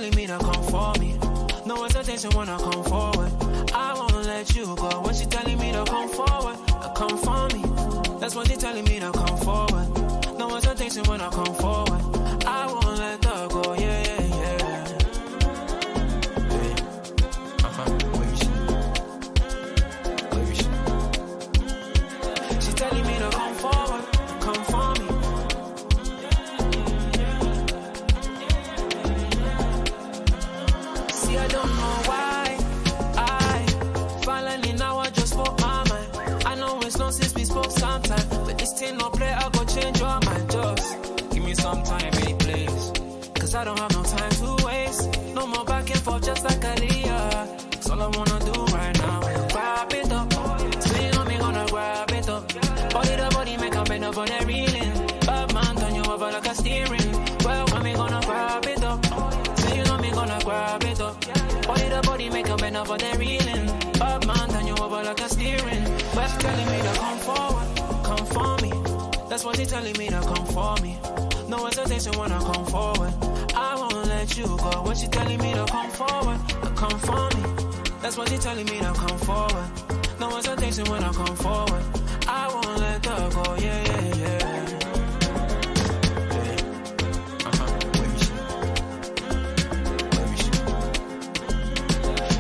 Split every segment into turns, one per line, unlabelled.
telling me to come for me. No hesitation when I come forward. I won't let you go. When she telling me to come forward, come for me. That's what she telling me to come forward. No hesitation when I come forward. I won't let her go. Yeah, yeah, yeah. She's telling me to come forward, come for me. See, I don't know why. Finally now I just spoke my mind. I know it's long since we spoke sometime, but this thing no play, I go change your mind. Just give me some time, hey, please. Cause I don't have no time to waste. No more back and forth just like Aaliyah. That's all I wanna do right now. Grab it up. Swing on me, gonna grab it up. Body to body, make a bend up on that reeling. Bad man, turn you over like a steering. Well, when me gonna grab it up. Swing on me, gonna grab it up. Body to body, make a bend up on that reeling. Bad man, turn you over like a steering. Well, she telling me to come forward, come for me. That's what she telling me to come for me. No hesitation when I come forward. I won't let you go. When she telling me to come forward, come for me. That's what she telling me to come forward. No hesitation when I come forward. I won't let her go. Yeah, yeah, yeah.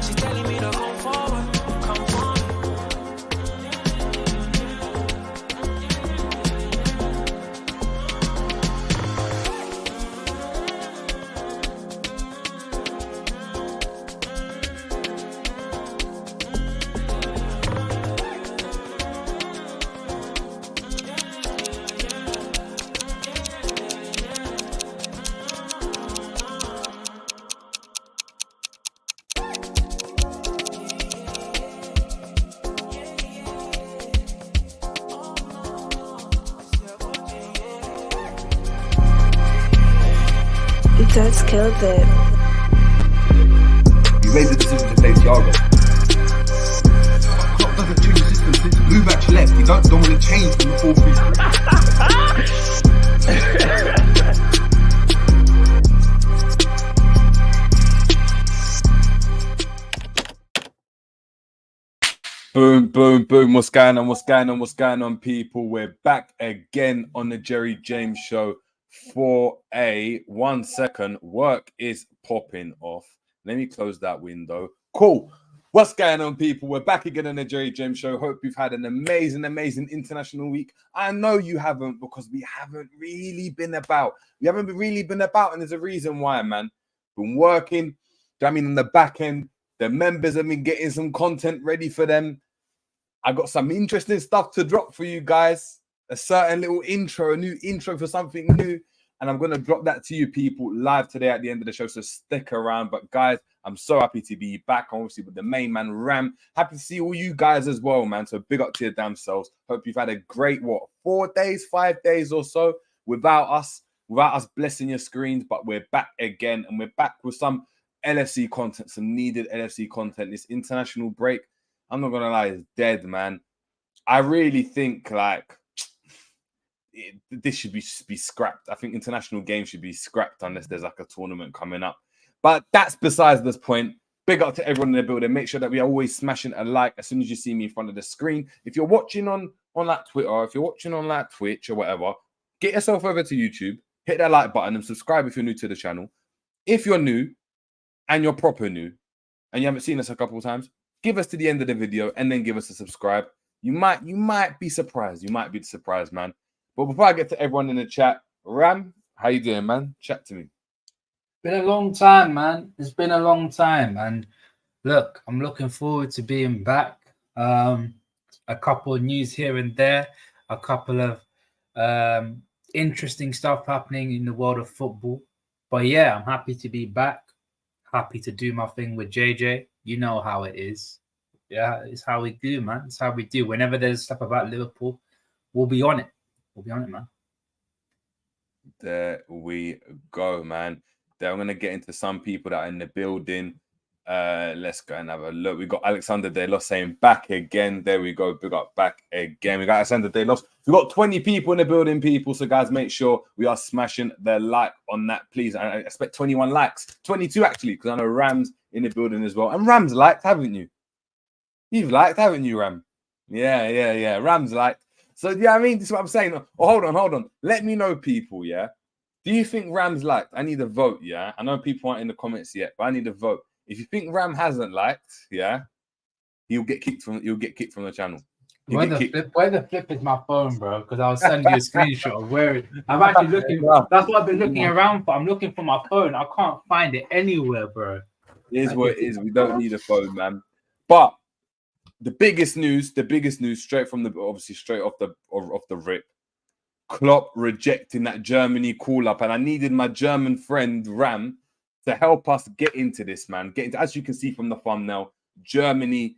She's telling me to come forward, come for me.
That's killed it.
You made the decision to play Thiago. Klopp doesn't change the system since Luvac left. You don't want to change from the 4-3-3.
Boom, boom, boom. What's going on? What's going on? What's going on, people? We're back again on the Jerry James Show for a 1 second. Work is popping off. Let me close that window. Cool. What's going on, people? We're back again on the Jerry James Show. Hope you've had an amazing, amazing international week. I know you haven't, because we haven't really been about. And there's a reason why, man. Been working. I mean, on the back end, the members have been getting some content ready for them. I got some interesting stuff to drop for you guys. A certain little intro, a new intro for something new. And I'm going to drop that to you people live today at the end of the show. So stick around. But guys, I'm so happy to be back, obviously, with the main man, Ram. Happy to see all you guys as well, man. So big up to your damn selves. Hope you've had a great, 5 days or so without us blessing your screens. But we're back again, and we're back with some LFC content, some needed LFC content. This international break, I'm not going to lie, is dead, man. I really think, this should be scrapped. I think international games should be scrapped unless there's like a tournament coming up. But that's besides this point. Big up to everyone in the building. Make sure that we are always smashing a like as soon as you see me in front of the screen. If you're watching on like Twitter, or if you're watching on like Twitch or whatever, get yourself over to YouTube, hit that like button and subscribe if you're new to the channel. If you're new and you're proper new and you haven't seen us a couple of times, give us to the end of the video and then give us a subscribe. You might be surprised. You might be surprised, man. But before I get to everyone in the chat, Ram, how you doing, man? Chat to me.
Been a long time, man. It's been a long time. And look, I'm looking forward to being back. A couple of news here and there. A couple of interesting stuff happening in the world of football. But yeah, I'm happy to be back. Happy to do my thing with JJ. You know how it is. Yeah, it's how we do, man. It's how we do. Whenever there's stuff about Liverpool, we'll be on it. We'll be on it, man.
There we go, man. Then I'm going to get into some people that are in the building. Let's go and have a look. We got Alexander Delos saying back again. There we go. Big up back again. We got Alexander Delos. We got 20 people in the building, people. So guys, make sure we are smashing the like on that, please. I expect 21 likes, 22 actually, because I know Ram's in the building as well. And Ram's liked, haven't you? You've liked, haven't you, Ram? Yeah. Ram's liked. So yeah, I mean, this is what I'm saying. Oh, hold on. Let me know, people. Yeah. Do you think Ram's liked? I need a vote. Yeah. I know people aren't in the comments yet, but I need a vote. If you think Ram hasn't liked, yeah, he'll get kicked from the channel.
Where the flip is my phone, bro? Because I'll send you a screenshot of where I'm actually looking. That's what I've been looking around for. I'm looking for my phone. I can't find it anywhere, bro.
It is what it is. We don't need a phone, man. But the biggest news, straight off the rip. Klopp rejecting that Germany call up, and I needed my German friend Ram to help us get into this, man. As you can see from the thumbnail, Germany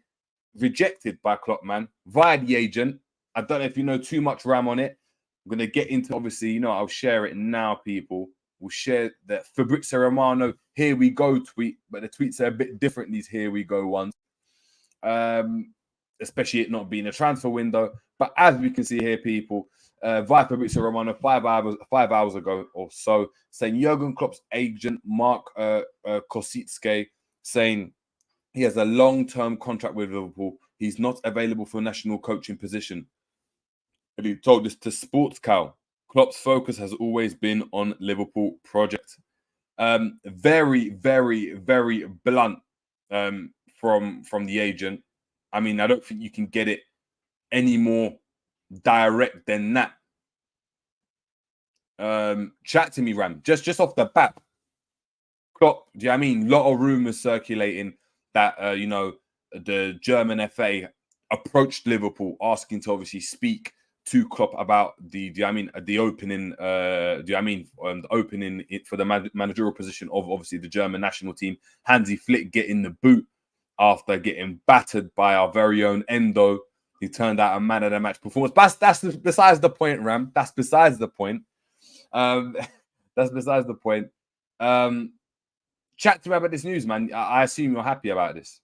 rejected by Klopp, man, via the agent. I don't know if you know too much, Ram, on it. I'm going to get into, obviously, I'll share it now, people. We'll share the Fabrizio Romano, here we go tweet, but the tweets are a bit different, these here we go ones. Especially it not being a transfer window. But as we can see here, people, via Fabrizio Romano 5 hours ago or so, saying Jurgen Klopp's agent Mark Kosicki saying he has a long-term contract with Liverpool. He's not available for a national coaching position. And he told this to Sports Cow. Klopp's focus has always been on Liverpool project. Very, very, very blunt from the agent. I mean, I don't think you can get it any more direct than that. Chat to me, Ram. Just off the bat, Klopp. Do you know what I mean? A lot of rumors circulating that the German FA approached Liverpool asking to obviously speak to Klopp about the opening. The opening for the managerial position of obviously the German national team. Hansi Flick getting the boot after getting battered by our very own Endo. He turned out a man of the match performance. But that's besides the point, Ram. That's besides the point. That's besides the point. Chat to me about this news, man. I assume you're happy about this.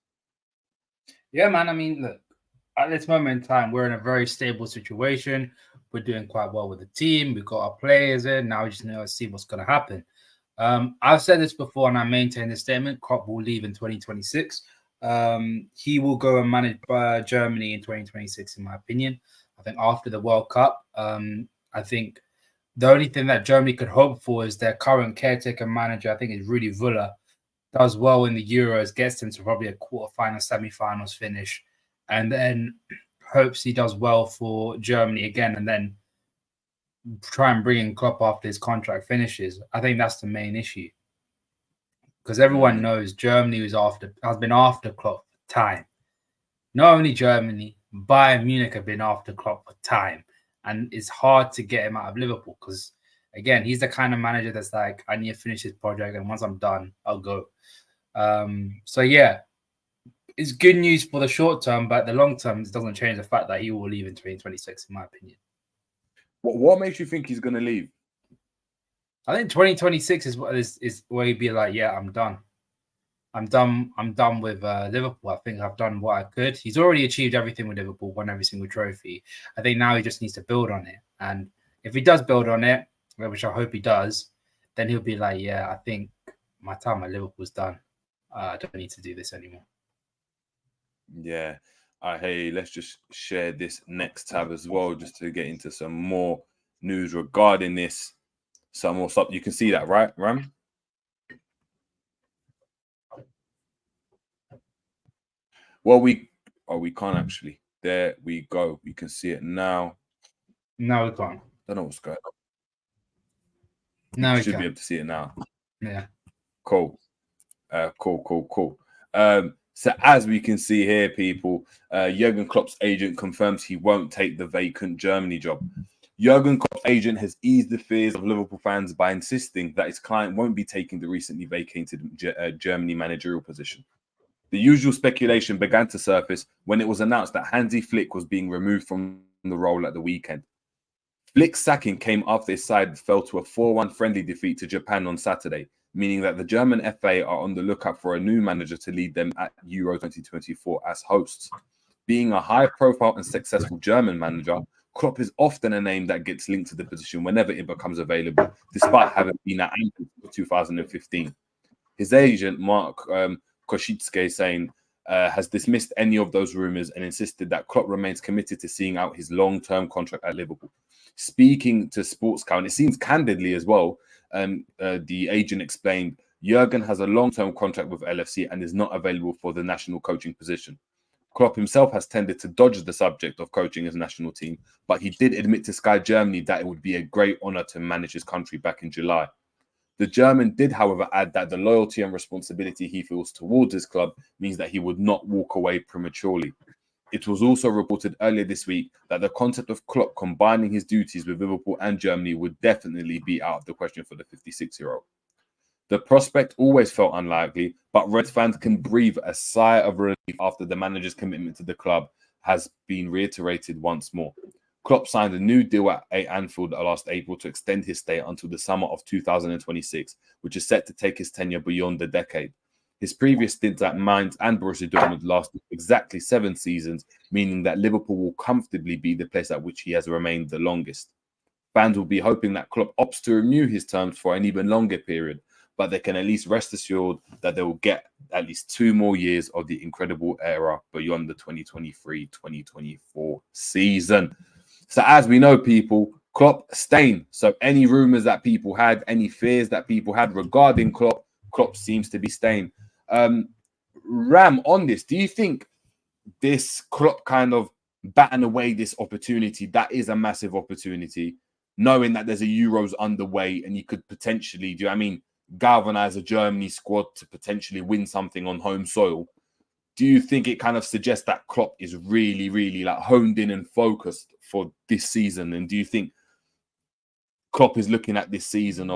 Yeah, man. I mean, look, at this moment in time, we're in a very stable situation. We're doing quite well with the team. We've got our players in. Now we just need to see what's going to happen. I've said this before, and I maintain the statement. Klopp will leave in 2026. He will go and manage Germany in 2026, in my opinion. I think after the World Cup, I think the only thing that Germany could hope for is their current caretaker manager, I think is Rudi Völler, does well in the Euros, gets them to probably a quarterfinal, semi-finals finish, and then hopes he does well for Germany again, and then try and bring in Klopp after his contract finishes. I think that's the main issue. Because everyone knows Germany has been after Klopp for time. Not only Germany, Bayern Munich have been after Klopp for time. And it's hard to get him out of Liverpool because, again, he's the kind of manager that's like, I need to finish this project, and once I'm done, I'll go. So, yeah, it's good news for the short term, but the long term, it doesn't change the fact that he will leave in 2026, in my opinion.
What makes you think he's going to leave?
I think 2026 is where he'd be like, yeah, I'm done. I'm done with Liverpool. I think I've done what I could. He's already achieved everything with Liverpool, won every single trophy. I think now he just needs to build on it. And if he does build on it, which I hope he does, then he'll be like, yeah, I think my time at Liverpool's done. I don't need to do this anymore.
Yeah. Hey, let's just share this next tab as well, just to get into some more news regarding this. Some more stuff. You can see that, right, Ram? Well, we can't actually. There we go. We can see it now.
No, we can't.
Don't know what's going on.
No, we
should
can't.
be able to see it now.
Yeah.
Cool. Cool. So as we can see here, people, Jurgen Klopp's agent confirms he won't take the vacant Germany job. Jurgen Klopp's agent has eased the fears of Liverpool fans by insisting that his client won't be taking the recently vacated Germany managerial position. The usual speculation began to surface when it was announced that Hansi Flick was being removed from the role at the weekend. Flick's sacking came after his side fell to a 4-1 friendly defeat to Japan on Saturday, meaning that the German FA are on the lookout for a new manager to lead them at Euro 2024 as hosts. Being a high-profile and successful German manager, Klopp is often a name that gets linked to the position whenever it becomes available, despite having been at Anfield for 2015. His agent, Mark Koshitske, has dismissed any of those rumours and insisted that Klopp remains committed to seeing out his long-term contract at Liverpool. Speaking to Sportscout, and it seems candidly as well, the agent explained, Jurgen has a long-term contract with LFC and is not available for the national coaching position. Klopp himself has tended to dodge the subject of coaching his national team, but he did admit to Sky Germany that it would be a great honour to manage his country back in July. The German did, however, add that the loyalty and responsibility he feels towards his club means that he would not walk away prematurely. It was also reported earlier this week that the concept of Klopp combining his duties with Liverpool and Germany would definitely be out of the question for the 56-year-old. The prospect always felt unlikely, but Reds fans can breathe a sigh of relief after the manager's commitment to the club has been reiterated once more. Klopp signed a new deal at Anfield last April to extend his stay until the summer of 2026, which is set to take his tenure beyond the decade. His previous stints at Mainz and Borussia Dortmund lasted exactly 7 seasons, meaning that Liverpool will comfortably be the place at which he has remained the longest. Fans will be hoping that Klopp opts to renew his terms for an even longer period, but they can at least rest assured that they will get at least 2 more years of the incredible era beyond the 2023-2024 season. So as we know, people, Klopp staying. So any rumours that people had, any fears that people had regarding Klopp, Klopp seems to be staying. Ram, on this, do you think this Klopp kind of batting away this opportunity, that is a massive opportunity, knowing that there's a Euros underway and you could potentially, galvanize a Germany squad to potentially win something on home soil? Do you think it kind of suggests that Klopp is really, really like honed in and focused for this season? And do you think Klopp is looking at this season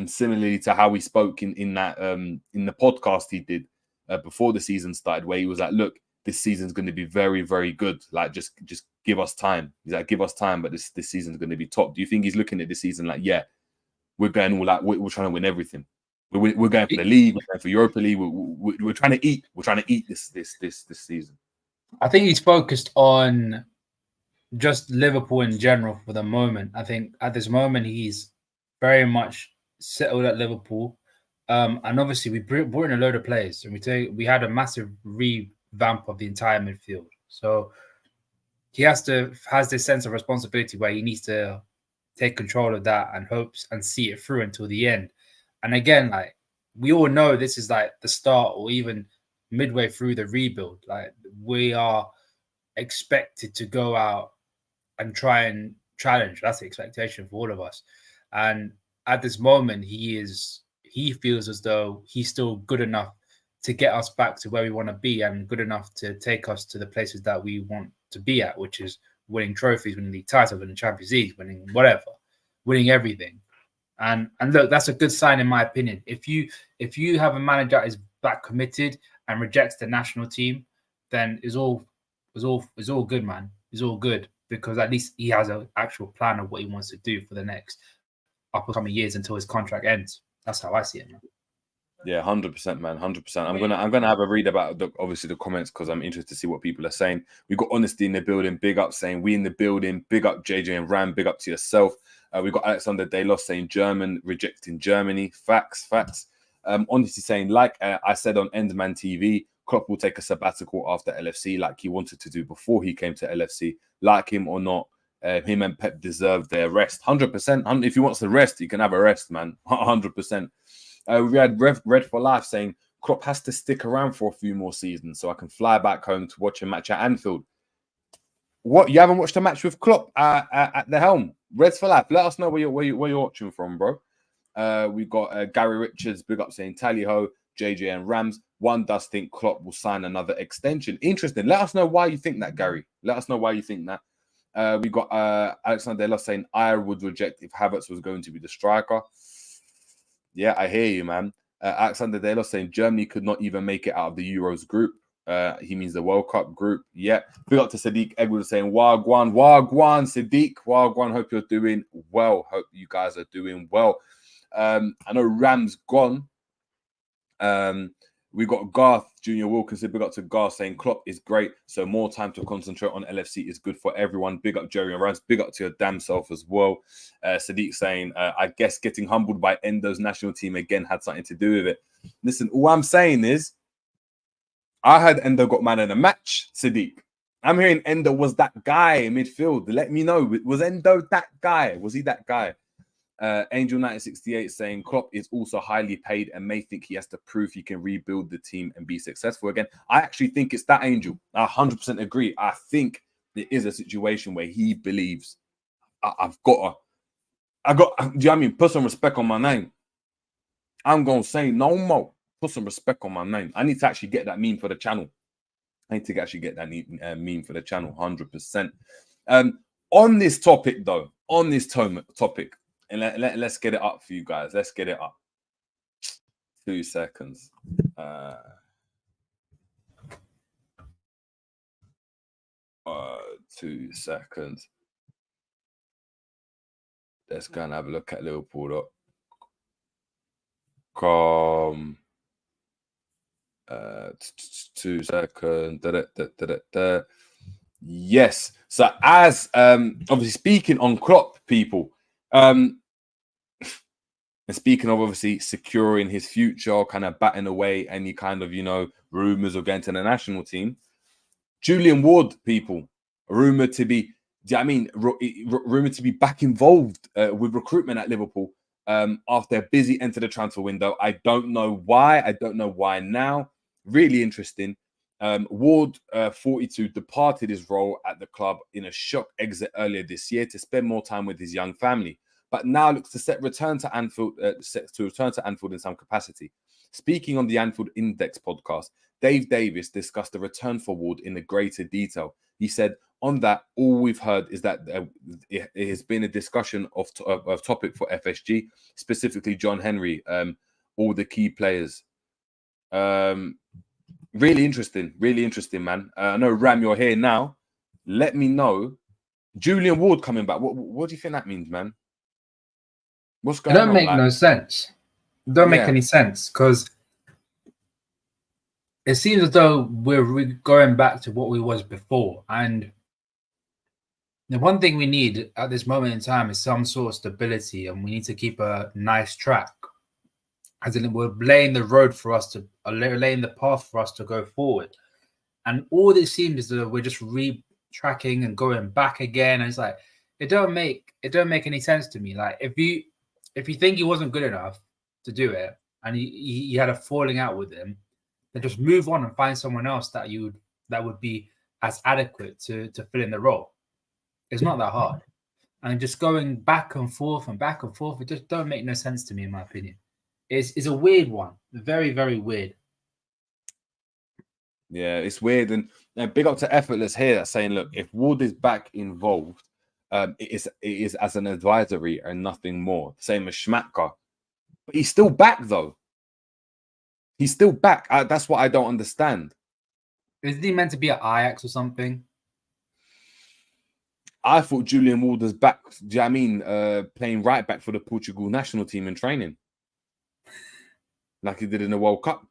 similarly to how he spoke in the podcast he did before the season started, where he was like, look, this season's going to be very, very good. Like, just give us time. He's like, give us time, but this season's going to be top. Do you think he's looking at this season like, yeah, we're going all out, we're trying to win everything. We're going for the league, we're going for Europa League. We're trying to eat. We're trying to eat this season.
I think he's focused on just Liverpool in general for the moment. I think at this moment he's very much settled at Liverpool, and obviously we brought in a load of players, and we had a massive revamp of the entire midfield. So he has this sense of responsibility where he needs to take control of that and hopes and see it through until the end. And again, like, we all know this is like the start or even midway through the rebuild. Like, we are expected to go out and try and challenge. That's the expectation for all of us. And at this moment, he feels as though he's still good enough to get us back to where we want to be and good enough to take us to the places that we want to be at, which is winning trophies, winning league titles, winning Champions League, winning whatever, winning everything. And look, that's a good sign in my opinion. If you have a manager that is back committed and rejects the national team, then it's all good, man. It's all good, because at least he has an actual plan of what he wants to do for the next upcoming years until his contract ends. That's how I see it, man.
Yeah, 100%, man, 100%. I'm gonna have a read about the comments, because I'm interested to see what people are saying. We got Honesty in the building, big up, saying we in the building, big up JJ and Ram, big up to yourself. We got Alexander Delos saying German rejecting Germany. Facts. Honesty saying, like I said on Endman TV, Klopp will take a sabbatical after LFC, like he wanted to do before he came to LFC. Like him or not, him and Pep deserve their rest. 100%. If he wants to rest, he can have a rest, man. 100%. We had Red for Life saying Klopp has to stick around for a few more seasons so I can fly back home to watch a match at Anfield. What, you haven't watched a match with Klopp at the helm? Reds for Life. Let us know where you're watching from, bro. We got Gary Richards, big up, saying Tally Ho, JJ and Rams. One does think Klopp will sign another extension. Interesting. Let us know why you think that, Gary. Let us know why you think that. We got Alexander Delos saying I would reject if Havertz was going to be the striker. Yeah, I hear you, man. Alexander Delos saying Germany could not even make it out of the Euros group. He means the World Cup group. Yeah. Big up to Sadiq Edwards saying Wagwan, Sadiq. Wagwan, hope you're doing well. Hope you guys are doing well. I know Ram's gone. We got Garth Junior Wilkinson. Big up to Garth saying Klopp is great, so more time to concentrate on LFC is good for everyone. Big up Jerry and Rams. Big up to your damn self as well. Sadiq saying, I guess getting humbled by Endo's national team again had something to do with it. Listen, all I'm saying is, I heard Endo got man of the match, Sadiq. I'm hearing Endo was that guy in midfield. Let me know. Was Endo that guy? Was he that guy? Angel 1968 saying Klopp is also highly paid and may think he has to prove he can rebuild the team and be successful again. I actually think it's that, Angel. I 100% agree. I think there is a situation where he believes do you know what I mean? Put some respect on my name. I'm going to say no more. Put some respect on my name. I need to actually get that meme for the channel. I need to actually get that meme for the channel, 100%. On this topic, though, topic, and let's get it up for you guys. Let's get it up. 2 seconds. 2 seconds. Let's go and have a look at Liverpool. Come. 2 seconds. Yes. So as obviously speaking on Klopp, people, and speaking of obviously securing his future, kind of batting away any kind of, rumours of getting to the national team, Julian Ward, people, rumoured to be, rumoured to be back involved with recruitment at Liverpool after a busy end to the transfer window. I don't know why. I don't know why now. Really interesting. Ward, 42, departed his role at the club in a shock exit earlier this year to spend more time with his young family, but now looks to return to Anfield in some capacity. Speaking on the Anfield Index podcast, Dave Davis discussed the return for Ward in a greater detail. He said, on that, all we've heard is that it has been a discussion of topic for FSG, specifically John Henry, all the key players. Really interesting, man. I know, Ram, you're here now. Let me know. Julian Ward coming back. What do you think that means, man? What's going on?
It don't make no sense. It don't make any sense, because it seems as though we're going back to what we was before. And the one thing we need at this moment in time is some sort of stability, and we need to keep a nice track. As in, we're laying the road for us to, laying the path for us to go forward. And all it seems is that we're just retracking and going back again. And it's like, it don't make any sense to me. Like, if you think he wasn't good enough to do it, and he had a falling out with him, then just move on and find someone else that would be as adequate to fill in the role. It's not that hard. And just going back and forth, it just don't make no sense to me, in my opinion. It's a weird one. Very, very weird.
Yeah, it's weird. And big up to Effortless here that's saying, look, if Ward is back involved, it is as an advisory and nothing more. Same as Schmatka. But he's still back, though. He's still back. That's what I don't understand.
Isn't he meant to be at Ajax or something?
I thought Julian Ward was back, do you know what I mean? Playing right back for the Portugal national team in training. Like he did in the World Cup.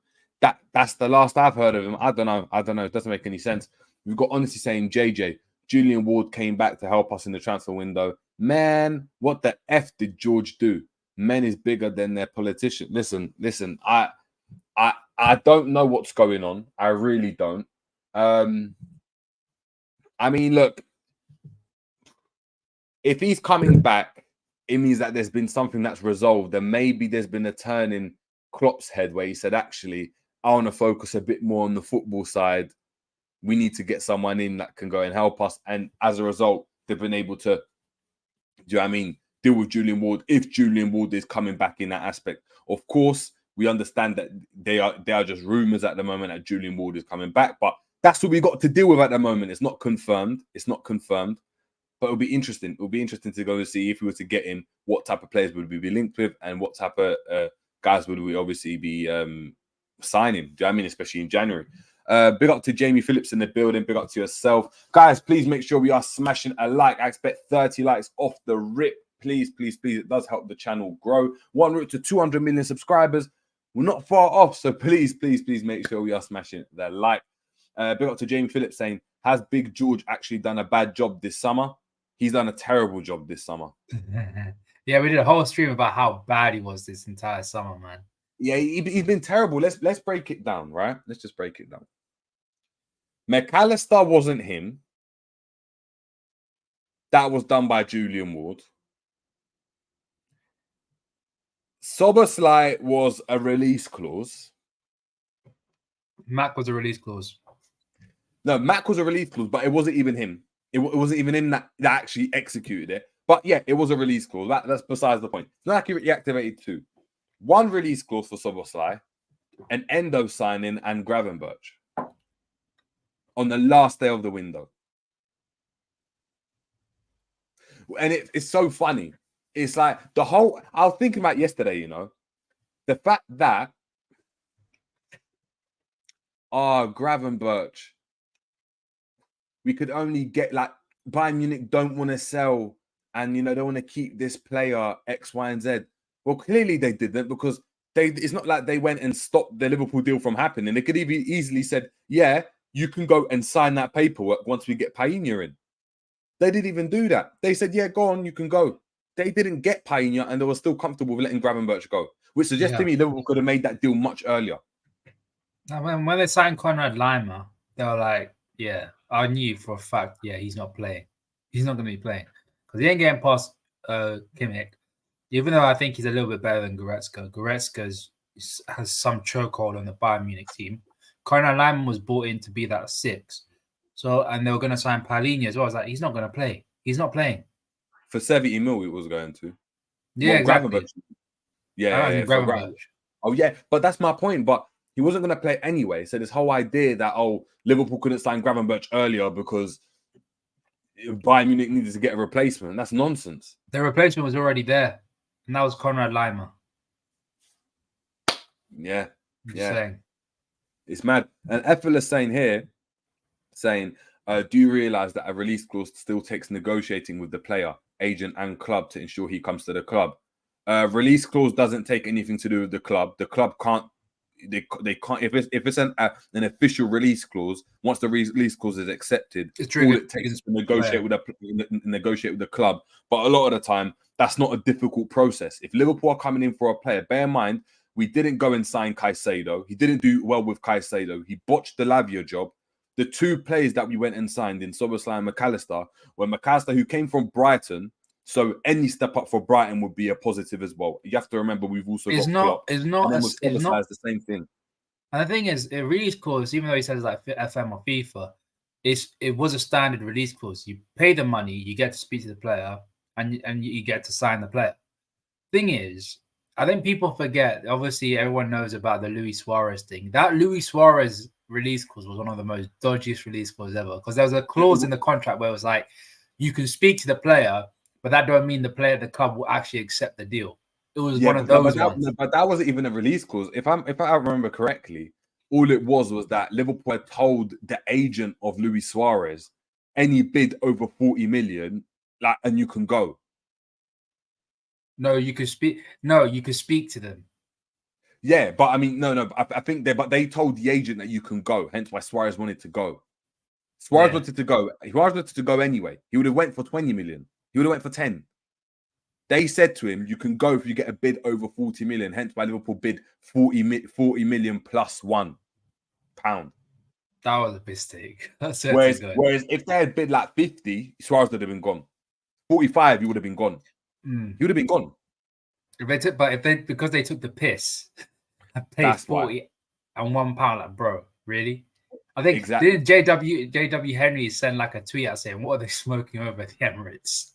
That's the last I've heard of him. I don't know. It doesn't make any sense. We've got honestly saying JJ, Julian Ward came back to help us in the transfer window. Man, what the F did George do? Men is bigger than their politician. Listen. I don't know what's going on. I really don't. I mean, look, if he's coming back, it means that there's been something that's resolved. And maybe there's been a turn in Klopp's head where he said, actually, I want to focus a bit more on the football side. We need to get someone in that can go and help us. And as a result, they've been able to, do you know what I mean, deal with Julian Ward if Julian Ward is coming back in that aspect. Of course, we understand that they are just rumours at the moment that Julian Ward is coming back, but that's what we got to deal with at the moment. It's not confirmed. But it'll be interesting. It'll be interesting to go and see if we were to get him, what type of players would we be linked with and what type of guys would we obviously be signing. Do you know what I mean? Especially in January. Big up to Jamie Phillips in the building. Big up to yourself. Guys, please make sure we are smashing a like. I expect 30 likes off the rip. Please, please, please. It does help the channel grow. One route to 200 million subscribers. We're not far off. So please, please, please make sure we are smashing the like. Big up to Jamie Phillips saying, has Big George actually done a bad job this summer? He's done a terrible job this summer.
Yeah, we did a whole stream about how bad he was this entire summer, man.
Yeah, he's been terrible. Let's break it down, right? Let's just break it down. McAllister wasn't him. That was done by Julian Ward. Szoboszlai was a release clause.
Mac was a release clause.
No, Mac was a release clause, but it wasn't even him. It wasn't even him that actually executed it. But yeah, it was a release clause. That's besides the point. It's not like he reactivated two. One release clause for Szoboszlai, an Endo signing, and Gravenberch on the last day of the window. And it's so funny. It's like the whole... I was thinking about yesterday, you know, the fact that Gravenberch, we could only get like Bayern Munich don't want to sell and, you know, they want to keep this player X, Y, and Z. Well, clearly they didn't because it's not like they went and stopped the Liverpool deal from happening. They could have easily said, yeah, you can go and sign that paperwork once we get Painha in. They didn't even do that. They said, yeah, go on, you can go. They didn't get Painha and they were still comfortable with letting Gravenberch go, which suggests to me Liverpool could have made that deal much earlier.
Now, when they signed Konrad Laimer, they were like, yeah, I knew for a fact, yeah, he's not playing. He's not going to be playing because he ain't getting past Kimmich. Even though I think he's a little bit better than Goretzka. Goretzka has some chokehold on the Bayern Munich team. Konrad Laimer was brought in to be that 6. So, and they were going to sign Palinha as well. I was like, he's not going to play. He's not playing.
For 70 mil, it was going to.
Yeah, exactly.
Gravenberch. Oh, yeah. But that's my point. But he wasn't going to play anyway. So this whole idea that, Liverpool couldn't sign Gravenberch earlier because Bayern Munich needed to get a replacement. That's nonsense.
The replacement was already there. And that was Konrad Laimer.
Yeah.
Saying.
It's mad. And Ethel is saying, do you realize that a release clause still takes negotiating with the player, agent, and club to ensure he comes to the club? Release clause doesn't take anything to do with the club. The club can't. They can't. If it's an official release clause, once the release clause is accepted, all it takes is to negotiate with the club. But a lot of the time, that's not a difficult process. If Liverpool are coming in for a player, bear in mind we didn't go and sign Caicedo. He didn't do well with Caicedo. He botched the Lavia job. The two players that we went and signed in Szoboszlai and McAllister were McAllister, who came from Brighton. So any step up for Brighton would be a positive as well. You have to remember we've also got Klopp.
It's not
the same thing.
And the thing is, a release clause, even though he says like FM or FIFA, it was a standard release clause. You pay the money, you get to speak to the player, and you get to sign the player. Thing is, I think people forget. Obviously, everyone knows about the Luis Suarez thing. That Luis Suarez release clause was one of the most dodgiest release clauses ever because there was a clause in the contract where it was like, you can speak to the player, but that don't mean the club will actually accept the deal. It was one of those ones.
But that wasn't even a release clause. If I remember correctly, all it was that Liverpool had told the agent of Luis Suarez, any bid over 40 million, and you can go.
No, you could speak. No, you could speak to them.
Yeah, but I mean, no. I think they told the agent that you can go. Hence why Suarez wanted to go. Suarez wanted to go. Suarez wanted to go anyway. He would have went for 20 million. He would have went for 10. They said to him, you can go if you get a bid over 40 million. Hence why Liverpool bid 40 million plus £1.
That was a mistake.
Whereas if they had bid like 50, Suarez would have been gone. 45, he would have been gone. He would have been gone.
Because they took the piss, I paid 40 and £1. Like, bro, really? I think didn't JW Henry send like a tweet out saying, "What are they smoking over the Emirates?"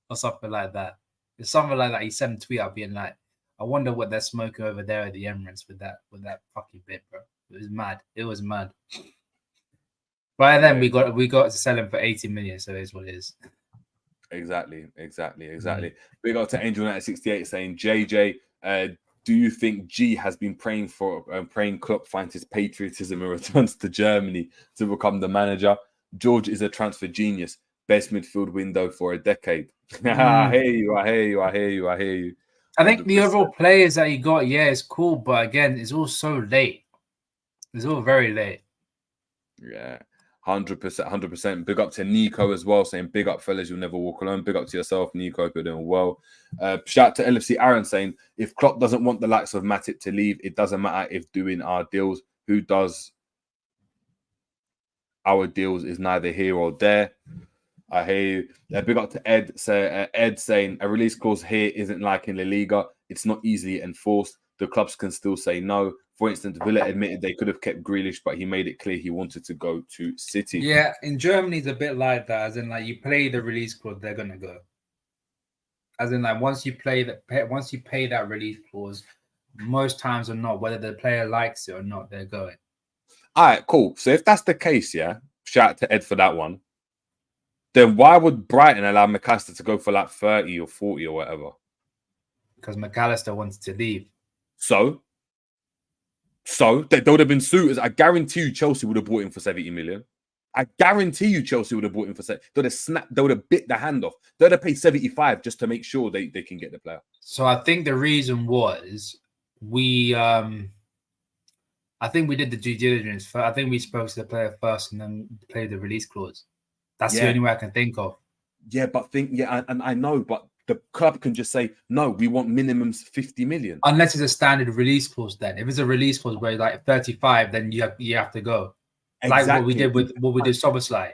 or something like that. It's something like that. He sent a tweet out being like, "I wonder what they're smoking over there at the Emirates with that fucking bit, bro." It was mad. It was mad. By then we got to sell him for 80 million, so it is what it is.
Exactly. We got to Angel 968 saying, JJ, do you think G has been praying Klopp finds his patriotism and returns to Germany to become the manager? George is a transfer genius. Best midfield window for a decade. I hear you. I hear you. I hear you. I hear you.
I think the
100%.
overall players that you got, yeah, it's cool, but again, it's all so late. It's all very late.
Yeah, 100%, 100%. Big up to Nico as well, saying big up, fellas. You'll never walk alone. Big up to yourself, Nico. Hope you're doing well. Shout out to LFC Aaron saying if Klopp doesn't want the likes of Matip to leave, it doesn't matter if doing our deals. Who does our deals is neither here or there. I hear you. Big up to Ed. Ed saying a release clause here isn't like in La Liga. It's not easily enforced. The clubs can still say no. For instance, Villa admitted they could have kept Grealish, but he made it clear he wanted to go to City.
Yeah, in Germany, it's a bit like that. As in, like you play the release clause, they're gonna go. As in, like once you pay that release clause, most times or not, whether the player likes it or not, they're going.
All right, cool. So if that's the case, yeah, shout out to Ed for that one. Then why would Brighton allow McAllister to go for like 30 or 40 or whatever?
Because McAllister wanted to leave.
So they would have been suitors. I guarantee you Chelsea would have bought him for 70 million. I guarantee you Chelsea would have bought him for 70. They would have bit the hand off. They would have paid 75 just to make sure they can get the player.
So I think the reason was I think we did the due diligence. I think we spoke to the player first and then played the release clause. That's the only way I can think of.
Yeah, but and I know, but the club can just say, no, we want minimums 50 million.
Unless it's a standard release clause then. If it's a release clause where like 35, then you have to go. Exactly. Like what we did Soboslai.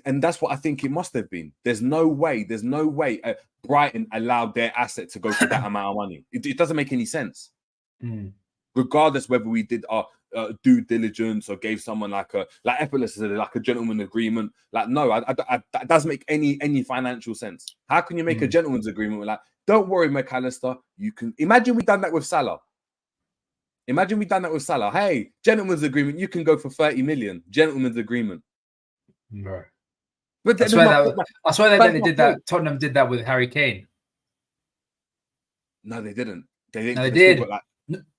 And that's what I think it must have been. There's no way Brighton allowed their asset to go for that amount of money. It doesn't make any sense. Regardless whether we did our due diligence or gave someone like Epilis said, like a gentleman agreement. Like, no, that doesn't make any financial sense. How can you make a gentleman's agreement with like, don't worry, McAllister, you can imagine we've done that with Salah. Hey, gentleman's agreement, you can go for 30 million. Gentleman's agreement.
Bro.
But
I swear they did that. Tottenham did that with Harry Kane.
No, they didn't. They didn't.
No, they did.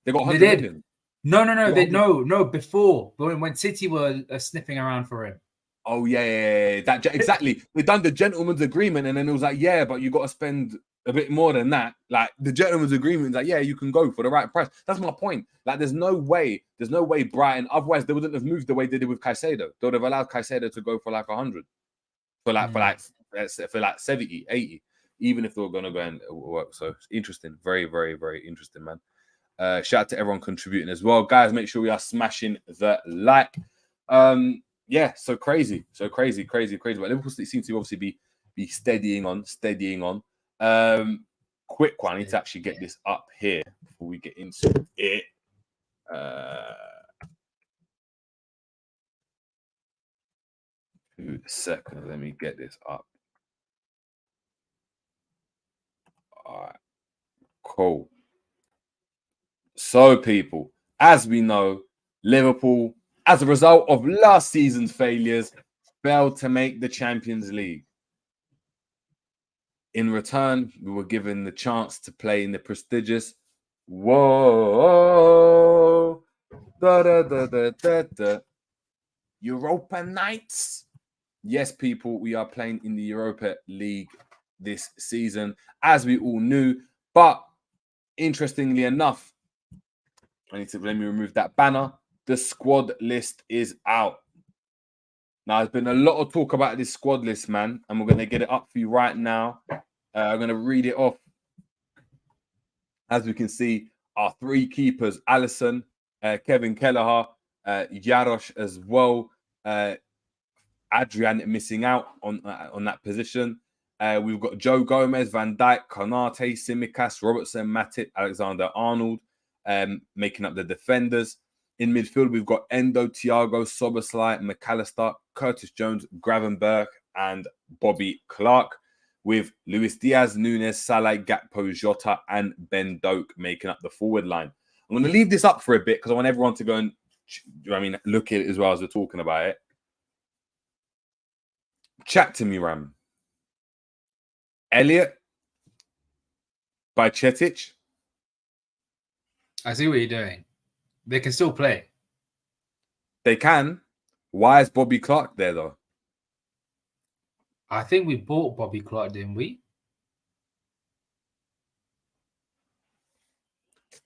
They got 100 million.
No. Before when City were sniffing around for him.
Oh yeah. That exactly. They done the gentleman's agreement, and then it was like, yeah, but you got to spend a bit more than that. Like the gentleman's agreement is like, yeah, you can go for the right price. That's my point. Like, there's no way Brighton. Otherwise, they wouldn't have moved the way they did with Caicedo. They would have allowed Caicedo to go for like 100, for like 70, 80, even if they were going to go and work. So it's interesting. Very, very, very interesting, man. Shout out to everyone contributing as well, guys. Make sure we are smashing the like. Yeah, so crazy. But Liverpool seem to obviously be steadying on. Quick one. I need to actually get this up here before we get into it. 2 seconds. Let me get this up. All right. Cool. So, people, as we know, Liverpool, as a result of last season's failures, failed to make the Champions League. In return, we were given the chance to play in the prestigious Europa Nights. Yes, people, we are playing in the Europa League this season, as we all knew. But interestingly enough, let me remove that banner. The squad list is out. Now, there's been a lot of talk about this squad list, man, and we're going to get it up for you right now. I'm going to read it off. As we can see, our 3 keepers, Alisson, Kevin Kelleher, Jarosz as well, Adrian missing out on that position. We've got Joe Gomez, Van Dijk, Konate, Tsimikas, Robertson, Matip, Alexander-Arnold, making up the defenders. In midfield, we've got Endo, Thiago, Soboslai, McAllister, Curtis Jones, Gravenberch, and Bobby Clark, with Luis Diaz, Nunes, Salah, Gakpo, Jota, and Ben Doak making up the forward line. I'm going to leave this up for a bit because I want everyone to go and look at it as well as we're talking about it. Chat to me, Ram. Elliot by Chetic.
I see what you're doing. They can still play.
They can. Why is Bobby Clark there, though?
I think we bought Bobby Clark, didn't we?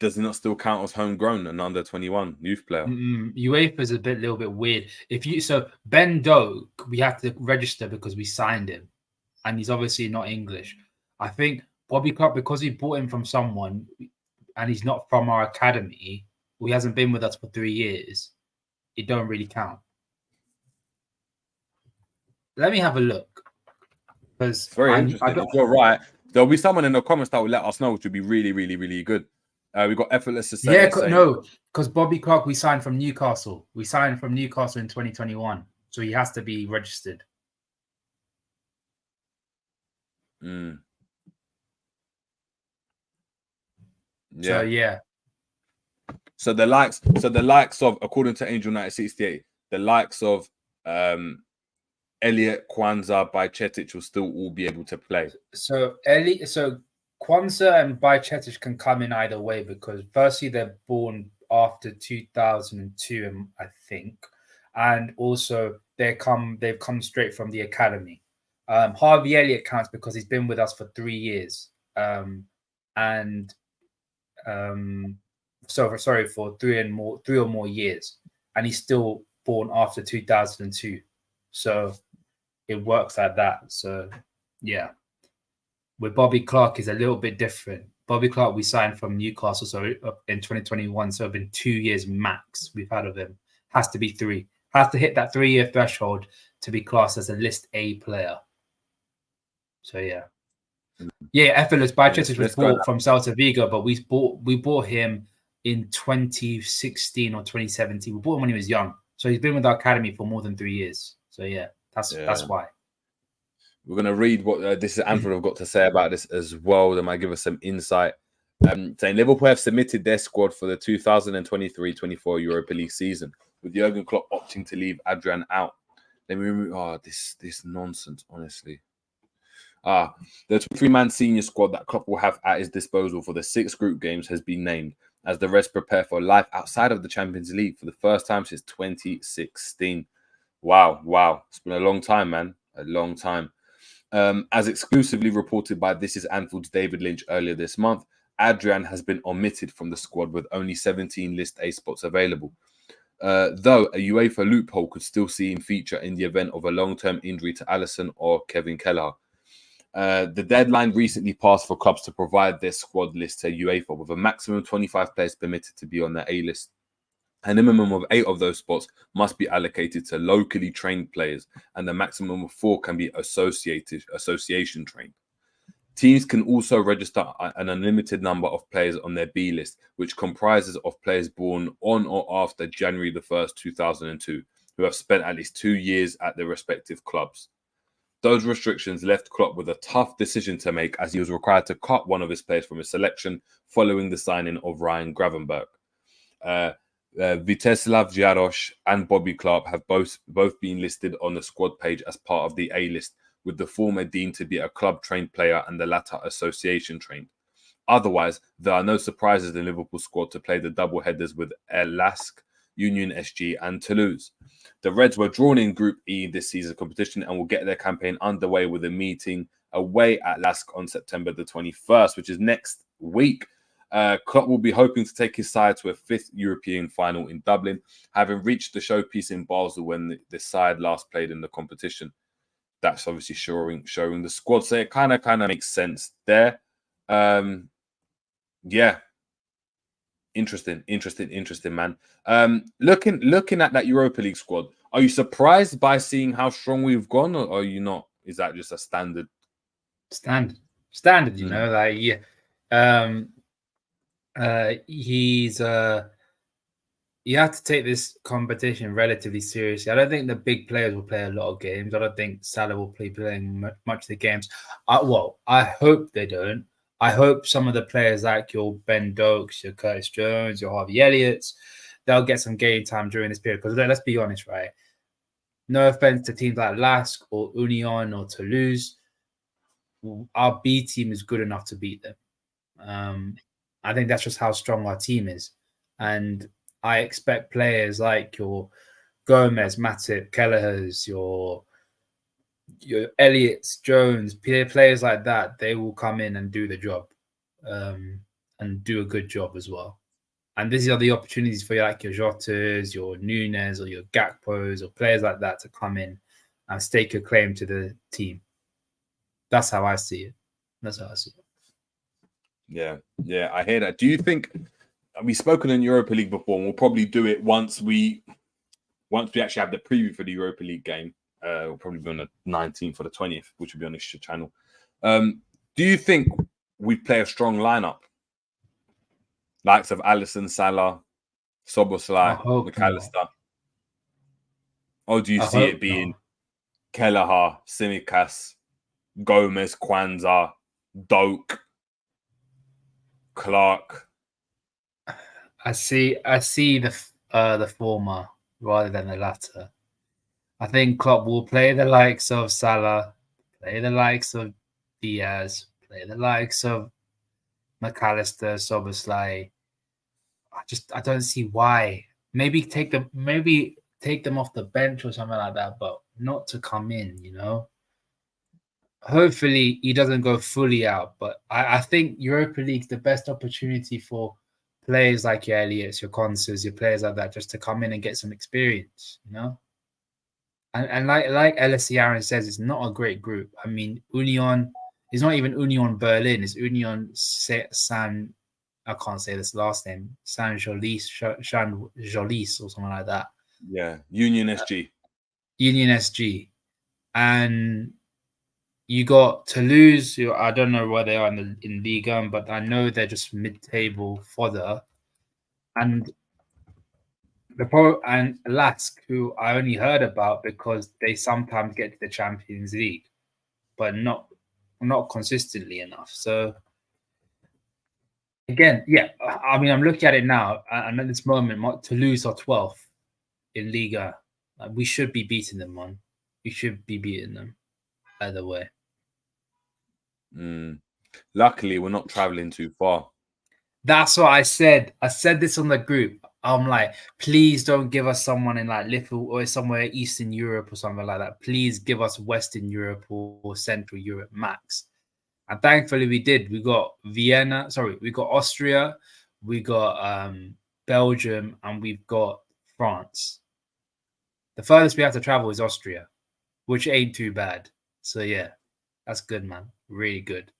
does he not still count as homegrown and under 21 youth player?
UEFA is a little bit weird. Ben Doak, we have to register because we signed him, and he's obviously not English. I think Bobby Clark, because we bought him from someone, and he's not from our academy, or he hasn't been with us for 3 years, it don't really count. Let me have a look. Because
It's very interesting. If you're right, there'll be someone in the comments that will let us know, which would be really, really, really good. We've got effortless to say.
Because Bobby Clark we signed from Newcastle. We signed from Newcastle in 2021, so he has to be registered.
Yeah.
So yeah.
So the likes of, according to Angel 1968, the likes of Elliot, Kwanzaa, Bajcetic will still all be able to play.
So Kwanzaa and Bajcetic can come in either way, because firstly they're born after 2002, I think, and also they've come straight from the academy. Harvey Elliott counts because he's been with us for 3 years, for 3 or more years, and he's still born after 2002. So it works like that. So yeah. With Bobby Clark is a little bit different. Bobby Clark we signed from Newcastle, so in 2021, so it's been 2 years max we've had of him. Has to be 3. Has to hit that 3-year threshold to be classed as a List A player. So yeah. Yeah, effortless. Bajcetic was bought from Celta Vigo, but we bought him in 2016 or 2017. We bought him when he was young, so he's been with our academy for more than 3 years. So yeah, that's why.
We're going to read what this is Anfield have got to say about this as well. They might give us some insight. Saying Liverpool have submitted their squad for the 2023-24 Europa League season, with Jurgen Klopp opting to leave Adrian out. Let me remove this nonsense, honestly. The 23-man senior squad that Klopp will have at his disposal for the 6 group games has been named, as the rest prepare for life outside of the Champions League for the first time since 2016. Wow. It's been a long time, man. A long time. As exclusively reported by This Is Anfield's David Lynch earlier this month, Adrian has been omitted from the squad with only 17 List A spots available. Though a UEFA loophole could still see him feature in the event of a long-term injury to Alisson or Kevin Kelleher. The deadline recently passed for clubs to provide their squad list to UEFA, with a maximum of 25 players permitted to be on the A list. A minimum of 8 of those spots must be allocated to locally trained players, and the maximum of 4 can be association trained. Teams can also register an unlimited number of players on their B list, which comprises of players born on or after January the 1st, 2002, who have spent at least 2 years at their respective clubs. Those restrictions left Klopp with a tough decision to make, as he was required to cut one of his players from his selection following the signing of Ryan Gravenberch. Viteslav Jarosz and Bobby Clark have both been listed on the squad page as part of the A list, with the former deemed to be a club-trained player and the latter association-trained. Otherwise, there are no surprises in the Liverpool squad to play the double headers with El Lask, Union SG and Toulouse. The Reds were drawn in Group E this season's competition and will get their campaign underway with a meeting away at Lask on September the 21st, which is next week. Klopp will be hoping to take his side to a 5th European final in Dublin, having reached the showpiece in Basel when the side last played in the competition. That's obviously showing the squad, so it kind of makes sense there. Yeah, interesting, man. Looking at that Europa League squad, are you surprised by seeing how strong we've gone, or are you not? Is that just a standard?
Standard, you know, like yeah. You have to take this competition relatively seriously. I don't think the big players will play a lot of games. I don't think Salah will be playing much of the games. I hope they don't. I hope some of the players like your Ben Dokes, your Curtis Jones, your Harvey Elliott's, they'll get some game time during this period. Because let's be honest, right? No offense to teams like Lask or Union or Toulouse, our B team is good enough to beat them. I think that's just how strong our team is. And I expect players like your Gomez, Matip, Kelleher's, your Elliott's, Jones, players like that, they will come in and do the job. and do a good job as well. And these are the opportunities for like your Jotas, your Nunes, or your Gakpos, or players like that to come in and stake a claim to the team. That's how I see it. That's how I see it.
Yeah, I hear that. Do you think we've spoken in Europa League before, and we'll probably do it once we actually have the preview for the Europa League game? We'll probably be on the 19th or the 20th, which will be on this channel. Do you think we play a strong lineup? Likes of Alisson, Salah, Szoboszlai, McAllister? Or do you see it being Kelleher, Tsimikas, Gomez, Kwanzaa, Doak, Clark?
I see the former rather than the latter. I think Klopp will play the likes of Salah, play the likes of Diaz, play the likes of McAllister, Szoboszlai. I don't see why. Maybe take them off the bench or something like that, but not to come in, you know. Hopefully he doesn't go fully out, but I think Europa League's the best opportunity for players like your Elliots, your Consas, your players like that, just to come in and get some experience, you know. And like LSE Aaron says, it's not a great group. I mean, Union is not even Union Berlin, it's Union San. I can't say this last name. San Jolis or something like that.
Yeah, Union SG.
Union SG, and you got Toulouse, who I don't know where they are in Ligue 1, but I know they're just mid-table fodder. And and Lask, who I only heard about because they sometimes get to the Champions League, but not consistently enough. So again, yeah, I mean, I'm looking at it now, and at this moment, Toulouse are 12th in Liga. We should be beating them, man. We should be beating them either way.
Luckily, we're not traveling too far.
That's what I said. I said this on the group. I'm like, please don't give us someone in like Liverpool or somewhere Eastern Europe or something like that. Please give us Western Europe or Central Europe max. And thankfully we did. We got we got Austria, we got Belgium, and we've got France. The furthest we have to travel is Austria, which ain't too bad. So yeah, that's good, man. Really good.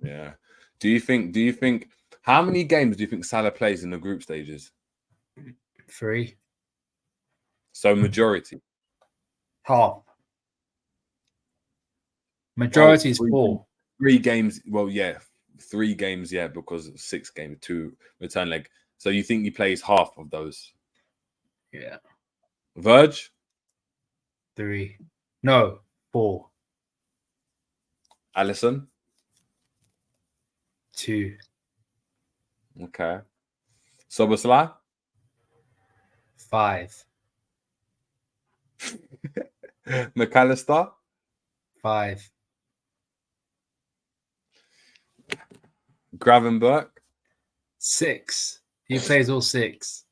Yeah. Do you think how many games do you think Salah plays in the group stages?
3.
So majority.
Half. Majority is 4.
3 games. Well, yeah, 3 games, yeah, because 6 games, 2 return leg. So you think he plays half of those?
Yeah.
Verge?
3. No, 4.
Alisson?
2.
Okay. Szoboszlai?
5.
McAllister?
5.
Gravenberch?
6. He plays all 6.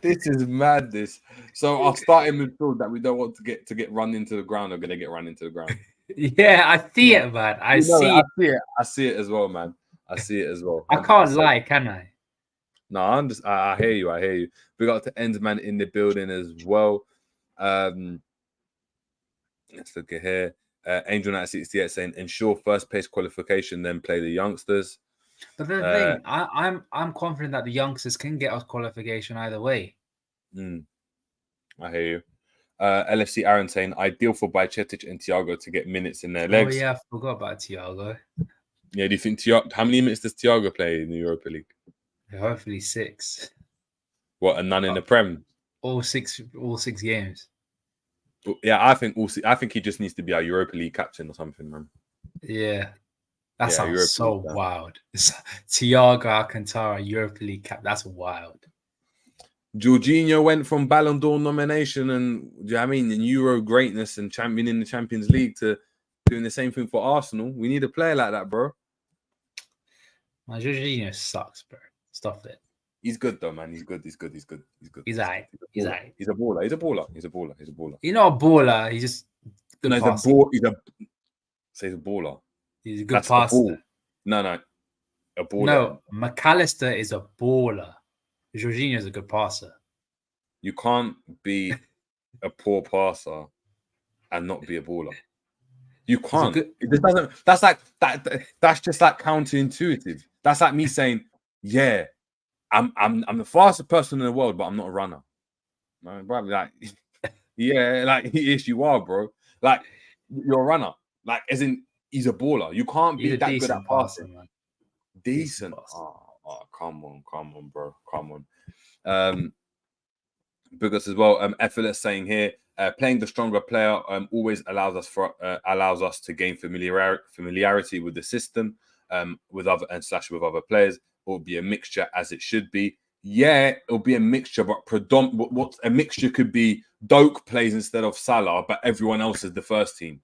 This is madness. So our starting midfield that we don't want to get run into the ground are going to get run into the ground.
Yeah, I see it, man. I see
it as well, man. I see it as well.
I can't lie, can I?
No, I hear you. We got the Endsman in the building as well. Let's look at here. Angel Knight 68 saying ensure first place qualification, then play the youngsters.
But the thing, I'm confident that the youngsters can get us qualification either way.
I hear you. LFC Aaron saying ideal for Bajcetic and Thiago to get minutes in their legs.
Oh yeah, I forgot about Thiago.
Yeah, do you think how many minutes does Thiago play in the Europa League?
Hopefully 6.
What, and none in the Prem?
All six games.
Yeah, I think he just needs to be our Europa League captain or something, man.
Yeah. That sounds so wild. Thiago Alcantara, Europa League cap. That's wild.
Jorginho went from Ballon d'Or nomination and, do you know what I mean, in Euro greatness and champion in the Champions League to doing the same thing for Arsenal. We need a player like that, bro.
My Jorginho sucks, bro. Stop it.
He's good though, man. He's good. He's
alright. He's
a baller. He's a baller.
He's not a baller. He's just good passer.
He's a baller.
He's a good passer.
No. a baller.
No, McAllister is a baller. Jorginho is a good passer.
You can't be a poor passer and not be a baller. You can't. It just doesn't. That's like that. That's just like counterintuitive. That's like me saying, "Yeah, I'm the fastest person in the world, but I'm not a runner." Man, bro, like, yeah, like yes, you are, bro. Like you're a runner. Like as in, he's a baller. You can't be that good at passing.
Man.
Decent. Oh, come on, bro. Come on. Biggest as well. Effortless saying here, playing the stronger player always allows us to gain familiarity with the system, with other players. It will be a mixture as it should be. Yeah, it'll be a mixture, but what a mixture could be: Doak plays instead of Salah, but everyone else is the first team.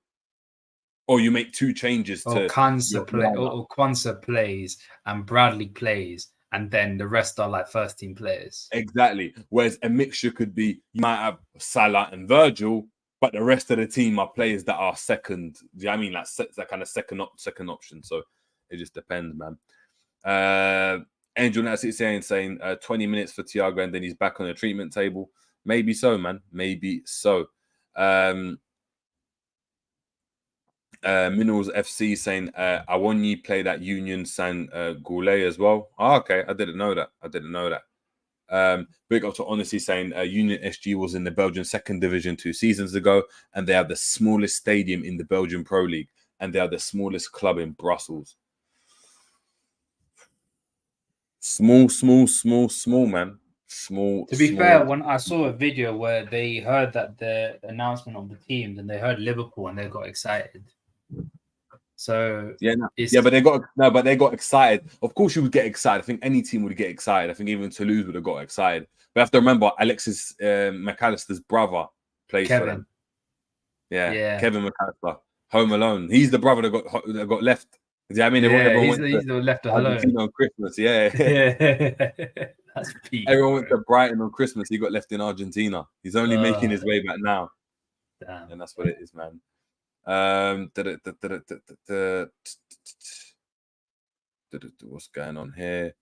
Or you make two changes to
Kwanzaa plays and Bradley plays, and then the rest are like first team players.
Exactly. Whereas a mixture could be you might have Salah and Virgil, but the rest of the team are players that are second. Do you know what I mean? Like that kind of second option. So it just depends, man. Angel Nancy saying 20 minutes for Thiago and then he's back on the treatment table. Maybe so, man. Maybe so. Minerals FC saying, I want you play that Union San Goulet as well. Oh, okay. I didn't know that. Big up to Honesty saying Union SG was in the Belgian second division 2 seasons ago, and they have the smallest stadium in the Belgian Pro League, and they are the smallest club in Brussels. Small, man. Small.
To be fair, when I saw a video where they heard that the announcement of the teams and they heard Liverpool and they got excited. So
but they got excited. Of course, you would get excited. I think any team would get excited. I think even Toulouse would have got excited. But you have to remember, Alexis McAllister's brother plays for them. Yeah, Kevin McAllister, Home Alone. He's the brother that got left. Do you know what I mean?
He's the left alone
on Christmas. Yeah.
That's peak,
everyone went to Brighton on Christmas. He got left in Argentina. He's only making his way back now.
Damn.
And that's what it is, man. What's going on here?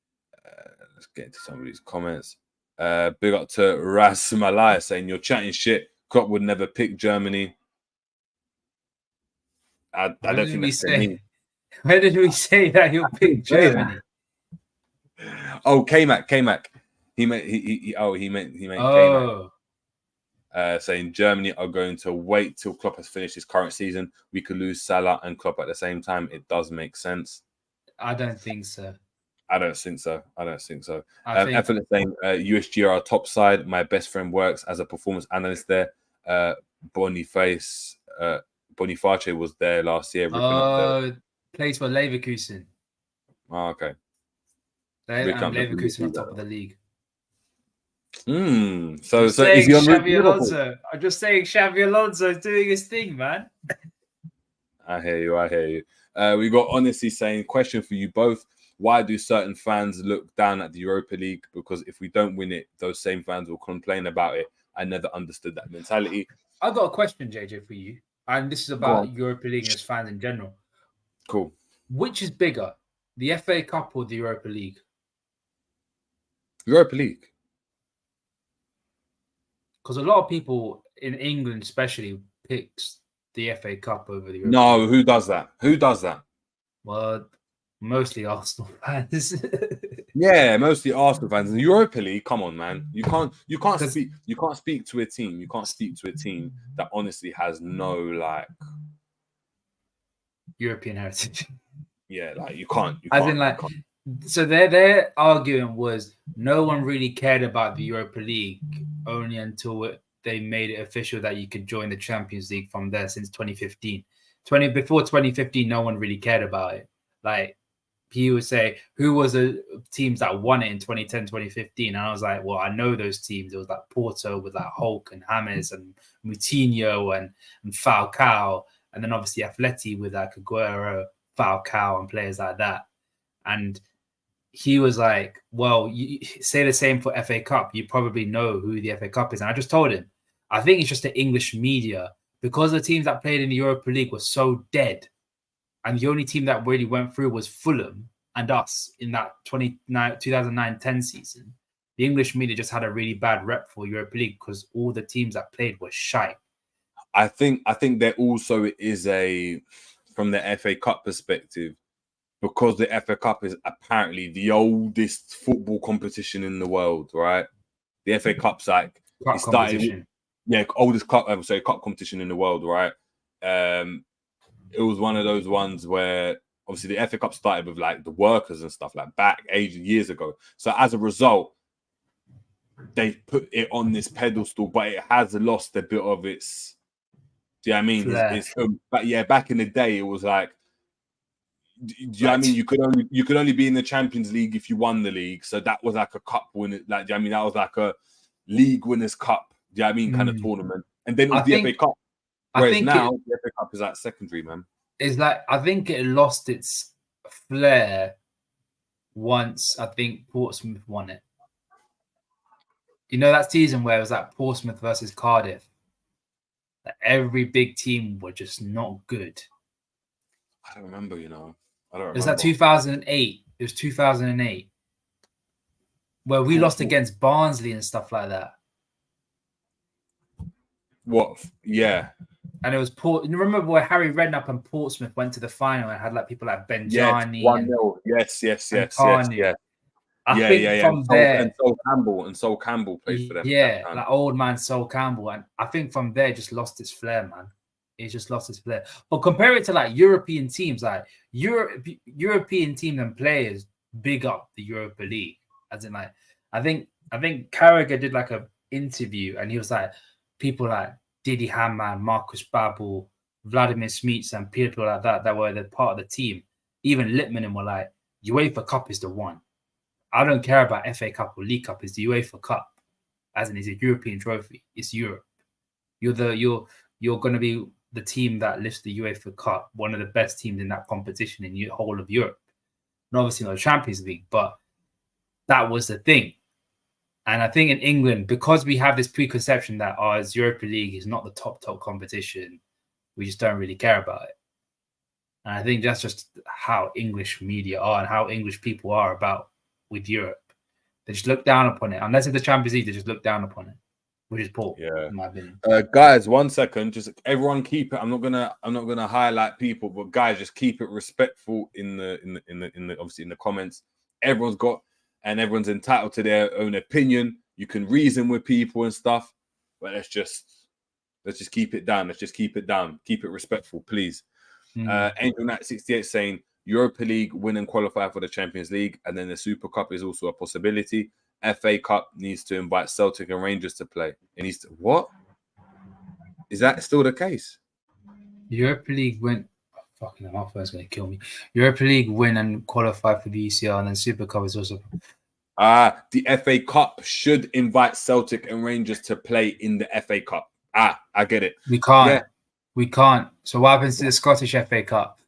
Let's get into some of these comments. Big up to Ras Malaya saying you're chatting shit. Klopp would never pick Germany. I don't think that's me.
Where did we say that he'll pick Germany?
Oh, K-Mac. He meant K-Mac. Saying Germany are going to wait till Klopp has finished his current season. We could lose Salah and Klopp at the same time. It does make sense.
I don't think so.
I don't think so. Effortless saying USG are our top side. My best friend works as a performance analyst there. Boniface was there last year.
Plays for Leverkusen.
Oh, okay.
Leverkusen on top of the league.
So is he on
Xavi Alonso? I'm just saying Xavi Alonso is doing his thing, man.
I hear you. We got Honesty saying, question for you both. Why do certain fans look down at the Europa League? Because if we don't win it, those same fans will complain about it. I never understood that mentality.
I got a question, JJ, for you. And this is about Europa League and its fans in general.
Cool.
Which is bigger, the FA Cup or the Europa League?
Europa League.
Because a lot of people in England especially picks the FA Cup over the Europa
League. Who does that?
Well, mostly Arsenal fans.
Yeah, mostly Arsenal fans. And Europa League, come on, man. You can't speak to a team. You can't speak to a team that honestly has no like
European heritage.
Yeah, like you can't.
So their argument was no one really cared about the Europa League only until they made it official that you could join the Champions League from there since 2015. Before 2015, no one really cared about it. Like he would say, who was the teams that won it in 2010, 2015? And I was like, well, I know those teams. It was like Porto with like Hulk and James and Moutinho and Falcao. And then obviously Atleti with like Aguero, Falcao and players like that. And he was like, well, you say the same for FA Cup. You probably know who the FA Cup is. And I just told him, I think it's just the English media because the teams that played in the Europa League were so dead. And the only team that really went through was Fulham. and us in that 2009-10 season, the English media just had a really bad rep for Europa League because all the teams that played were shite.
I think there also is from the FA Cup perspective, because the FA Cup is apparently the oldest football competition in the world, right? The FA Cup's like
Cup competition.
Oldest cup competition in the world, right? It was one of those ones where obviously the FA Cup started with like the workers and stuff like back years ago. So as a result, they put it on this pedestal, but it has lost a bit of its. Do you know what I mean? But yeah, back in the day, it was like. Do you know what I mean? You could only be in the Champions League if you won the league. So that was like a cup winner. Like, do you know what I mean? That was like a league winners' cup. Do you know what I mean? Kind of tournament. And then it was the FA Cup. Whereas now the FA Cup is like secondary, man.
It's like I think it lost its flair once I think Portsmouth won it. You know that season where it was like Portsmouth versus Cardiff? Like every big team were just not good.
I don't remember, you know. I don't remember.
It was like 2008. It was 2008. Where we lost against Barnsley and stuff like that.
What? Yeah.
And it was remember where Harry Redknapp and Portsmouth went to the final and had like people like Benjani.
1-0. Yes.
I think from there,
and Sol Campbell played for them.
Yeah, like old man Sol Campbell, and I think from there it just lost its flair, man. It just lost its flair. But compare it to like European teams, like European teams and players big up the Europa League. As in, like I think Carragher did like a interview, and he was like people like Didi Hamann, Marcus Babbel, Vladimir Smic, and people like that were the part of the team. Even Littman were like, UEFA Cup is the one. I don't care about FA Cup or League Cup. It's the UEFA Cup, as in it's a European trophy. It's Europe. You're going to be the team that lifts the UEFA Cup, one of the best teams in that competition in the whole of Europe. And obviously not the Champions League, but that was the thing. And I think in England, because we have this preconception that as Europa League is not the top competition, we just don't really care about it. And I think that's just how English media are and how English people are about with Europe. They just look down upon it. Unless it's the Champions League, they just look down upon it, which is poor, in my opinion.
Guys, 1 second. Just everyone keep it. I'm not gonna highlight people, but guys, just keep it respectful in the obviously in the comments. Everyone's entitled to their own opinion. You can reason with people and stuff, but let's just keep it down. Let's just keep it down. Keep it respectful, please. Angel Knight 68 saying Europa League win and qualify for the Champions League, and then the Super Cup is also a possibility. FA Cup needs to invite Celtic and Rangers to play. It needs to what? Is that still the case?
Europa League win. Fucking hell, my phone's going to kill me. Europa League win and qualify for the UCL, and then Super Cup is also.
The FA Cup should invite Celtic and Rangers to play in the FA Cup. I get it.
We can't. Yeah. We can't. So what happens to the Scottish FA Cup?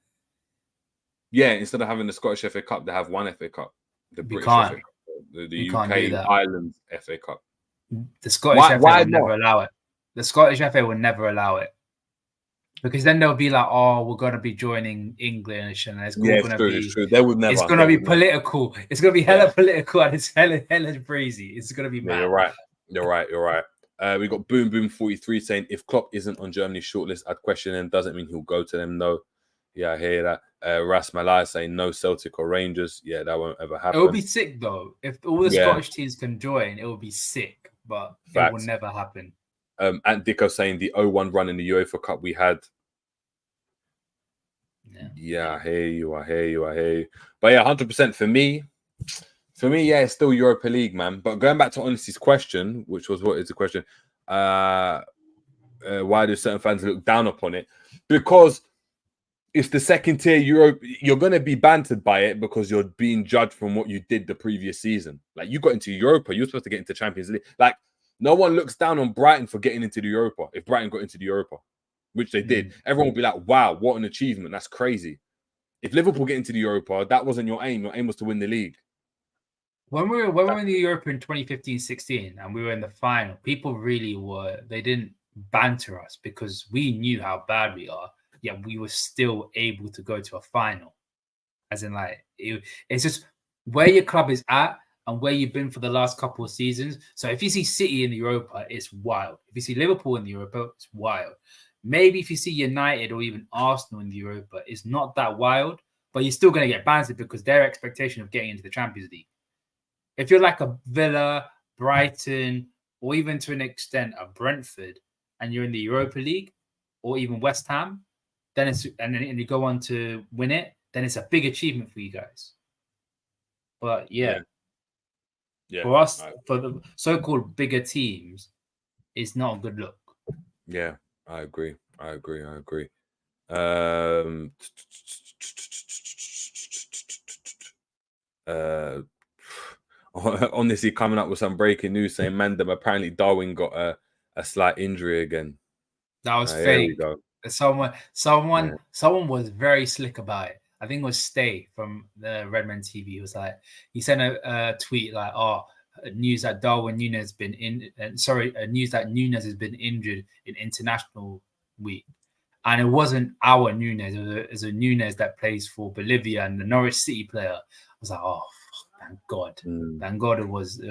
Yeah, instead of having the Scottish FA Cup, they have one FA Cup. The British FA Cup. The UK Ireland FA Cup.
The Scottish FA would never allow it. The Scottish FA would never allow it. Because then they'll be like, oh, we're going to be joining English. And it's
true. They would never.
It's going to be political. It's going to be hella political and it's hella breezy. It's going to be mad.
You're right. We got Boom Boom 43 saying, if Klopp isn't on Germany's shortlist, I'd question him. Doesn't mean he'll go to them, though. Yeah, I hear that. Ras Malai saying no Celtic or Rangers. Yeah, that won't ever happen.
It would be sick, though. If all the Scottish teams can join, it would be sick. But it will never happen.
Ant Dicko saying the 0-1 run in the UEFA Cup we had. Yeah, I hear you. But yeah, 100% for me, yeah, it's still Europa League, man. But going back to Honesty's question, which was what is the question? Why do certain fans look down upon it? Because it's the second tier Europe. You're going to be bantered by it because you're being judged from what you did the previous season. Like, you got into Europa, you're supposed to get into Champions League. Like, no one looks down on Brighton for getting into the Europa. If Brighton got into the Europa, which they did, everyone would be like, wow, what an achievement. That's crazy. If Liverpool get into the Europa, that wasn't your aim. Your aim was to win the league.
When we were in the Europa in 2015-16 and we were in the final, people really they didn't banter us because we knew how bad we are, yet we were still able to go to a final. As in, like, it's just where your club is at and where you've been for the last couple of seasons. So if you see City in the Europa, it's wild. If you see Liverpool in the Europa, it's wild. Maybe if you see United or even Arsenal in the Europa, it's not that wild, but you're still going to get banned because their expectation of getting into the Champions League. If you're like a Villa, Brighton, or even to an extent a Brentford, and you're in the Europa League, or even West Ham, then and you go on to win it, then it's a big achievement for you guys. But yeah. For us, for the so-called bigger teams, it's not a good look. Yeah,
I agree. Honestly, coming up with some breaking news saying Mandem, apparently Darwin got a slight injury again.
That was fake. Someone was very slick about it. I think it was Stay from the Redman TV. He was like, he sent a tweet like, news that Nunez has been injured in international week. And it wasn't our Nunez. It was a Nunez that plays for Bolivia and the Norwich City player. I was like, oh, thank God. Thank God it was.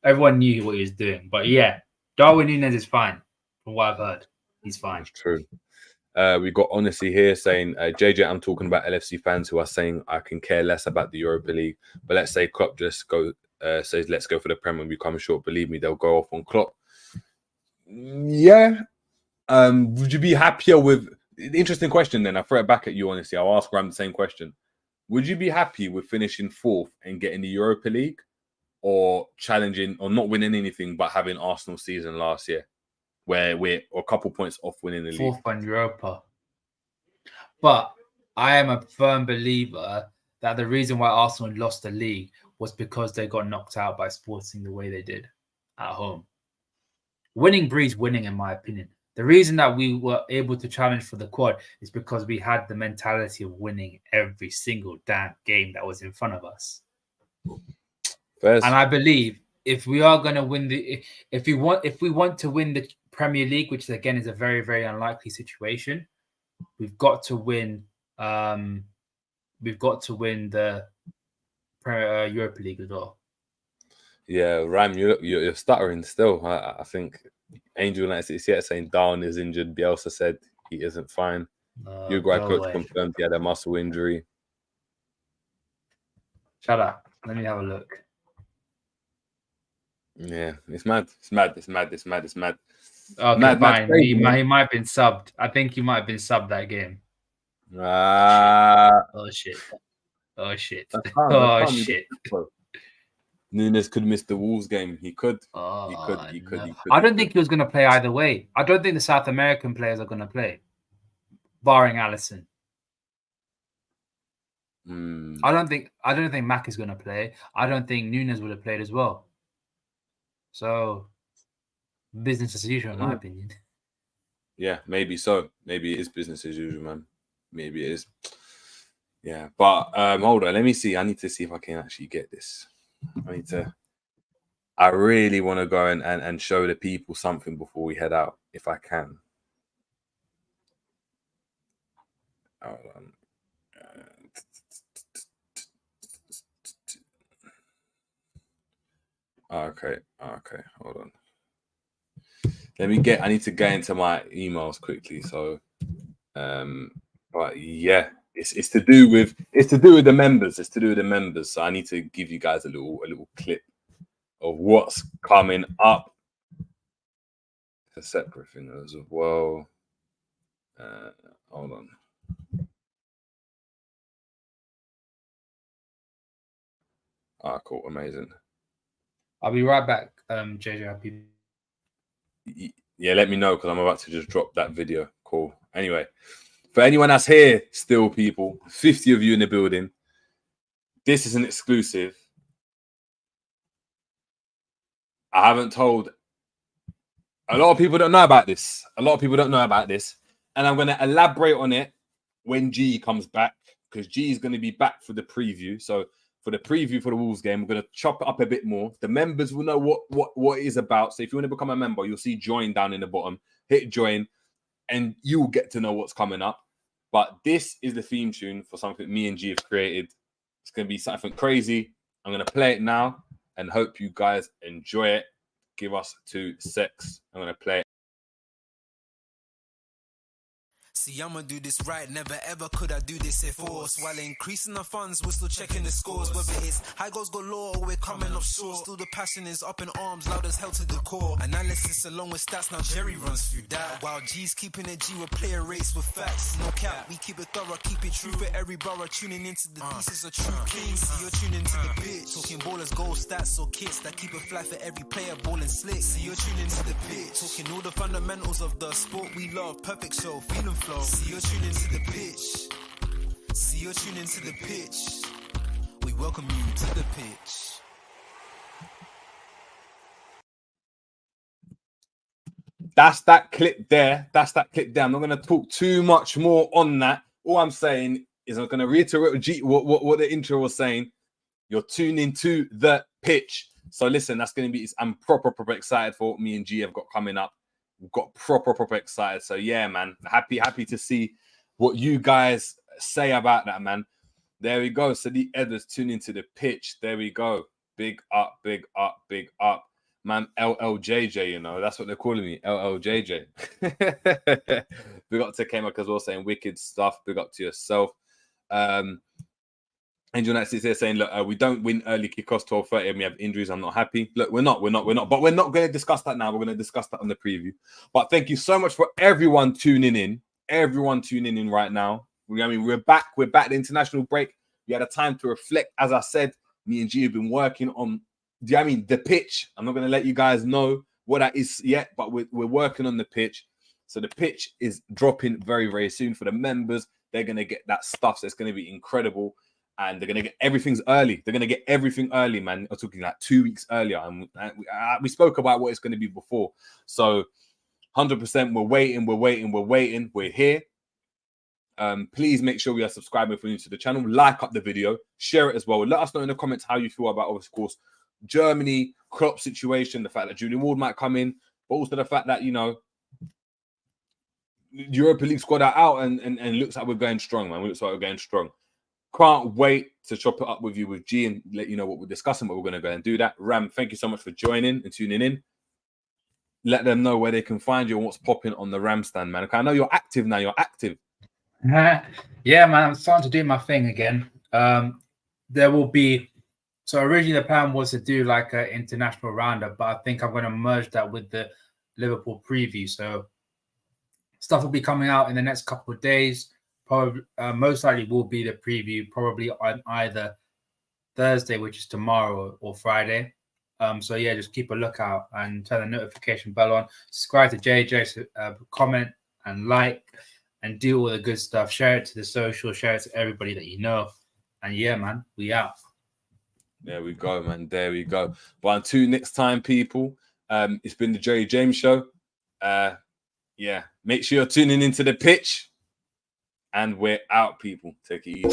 Everyone knew what he was doing. But yeah, Darwin Nunez is fine. From what I've heard, he's fine.
That's true. We got Honesty here saying, JJ, I'm talking about LFC fans who are saying I can care less about the Europa League. But let's say Klopp just says, let's go for the Premier and we come short. Believe me, they'll go off on Klopp. Yeah. Would you be happier with... Interesting question then. I throw it back at you, honestly. I'll ask Ram the same question. Would you be happy with finishing 4th and getting the Europa League, or challenging or not winning anything but having Arsenal season last year where we're a couple points off winning the league?
4th on Europa. But I am a firm believer that the reason why Arsenal lost the league was because they got knocked out by Sporting the way they did at home. Winning breeds winning, in my opinion. The reason that we were able to challenge for the quad is because we had the mentality of winning every single damn game that was in front of us.
First.
And I believe if we are going to win if we want to win the Premier League, which again is a very, very unlikely situation, we've got to win. We've got to win the Europa League as well.
Yeah, Ram, you're stuttering still. I think Angel United is yet saying Darwin is injured. Bielsa said he isn't fine. Uruguay coach confirmed he had a muscle injury.
Shut up. Let me have a look.
Yeah, it's mad. Okay,
fine. He might have been subbed. I think he might have been subbed that game. Oh shit.
Nunez could miss the Wolves game. He could. He could.
I don't think he was going to play either way. I don't think the South American players are going to play, barring Allison. I don't think Mac is going to play. I don't think Nunez would have played as well. So, business as usual, in my opinion.
Yeah, maybe so. Maybe it is business as usual, man. Maybe it is. Yeah, but hold on. Let me see. I need to see if I can actually get this. I really want to go and show the people something before we head out, if I can. Hold on. Okay, hold on. I need to get into my emails quickly. So, but yeah, it's to do with the members. It's to do with the members. So I need to give you guys a little clip of what's coming up. It's a separate thing as well. Hold on. Cool, amazing.
I'll be right back, JJ.
Yeah, let me know because I'm about to just drop that video. Cool. Anyway, for anyone that's here still, people, 50 of you in the building, this is an exclusive. I haven't told... A lot of people don't know about this. And I'm going to elaborate on it when G comes back, because G is going to be back for the preview. So for the preview for the Wolves game, we're going to chop it up a bit more. The members will know what it is about. So if you want to become a member, you'll see join down in the bottom. Hit join and you'll get to know what's coming up. But this is the theme tune for something me and G have created. It's going to be something crazy. I'm going to play it now and hope you guys enjoy it. Give us 2 secs. I'm going to play it.
See, I'ma do this right, never ever could I do this if force. While increasing the funds, we're still checking the scores. Whether it's high goals galore or we're coming up short, still the passion is up in arms, loud as hell to the core. Analysis along with stats, now Jerry runs through that. While G's keeping it G, we'll play a race with facts. No cap, we keep it thorough, keep it true for every borough. Tuning into the pieces of true kings. See, you're tuning to the pitch. Talking ballers, goal stats or kits that keep it fly for every player, balling slick. See, you're tuning to the pitch. Talking all the fundamentals of the sport we love. Perfect show, feeling flow. See, you're tuning to the pitch. See, you're tuning to the pitch. We welcome you to the pitch.
That's that clip there. That's that clip there. I'm not going to talk too much more on that. All I'm saying is I'm going to reiterate what the intro was saying. You're tuning to the pitch. So listen, that's going to be, I'm proper excited for what me and G have got coming up. We've got proper excited. So yeah, man, happy to see what you guys say about that, man. There we go. So the Edwards tuning to the pitch. There we go. Big up. Man, LLJJ, you know, that's what they're calling me. LLJJ. Big up to K-Mac as well, saying wicked stuff. Big up to yourself. Angel Knight is here saying, look, we don't win early kickoffs 12:30 and we have injuries. I'm not happy. Look, we're not. But we're not going to discuss that now. We're going to discuss that on the preview. But thank you so much for everyone tuning in. Everyone tuning in right now. I mean, we're back. We're back. The international break. We had a time to reflect. As I said, me and G have been working on, the pitch. I'm not going to let you guys know what that is yet, but we're working on the pitch. So the pitch is dropping very soon for the members. They're going to get that stuff. So it's going to be incredible. And they're going to get everything early. They're going to get everything early, man. I'm talking like 2 weeks earlier. And we spoke about what it's going to be before. So 100%, we're waiting. We're here. Please make sure we are subscribing if you're new to the channel. Like up the video. Share it as well. Let us know in the comments how you feel about, of course, Germany, Klopp situation, the fact that Julian Ward might come in, but also the fact that, you know, Europa League squad are out and looks like we're going strong, man. Looks like we're going strong. Can't wait to chop it up with you with G and let you know what we're discussing, but we're going to go and do that. Ram, thank you so much for joining and tuning in. Let them know where they can find you and what's popping on the Ram stand, man. Okay, I know you're active now. You're active.
Yeah, man. I'm starting to do my thing again. There will be... So originally the plan was to do like an international roundup, but I think I'm going to merge that with the Liverpool preview. So stuff will be coming out in the next couple of days. Probably, most likely will be the preview, probably on either Thursday, which is tomorrow, or Friday. So yeah, just keep a lookout and turn the notification bell on. Subscribe to JJ, comment and like, and do all the good stuff. Share it to the social, share it to everybody that you know. And yeah, man, we out.
There we go, man. There we go. But until next time, people, it's been the Jerry James Show. Yeah, make sure you're tuning into the pitch. And we're out, people. Take it easy.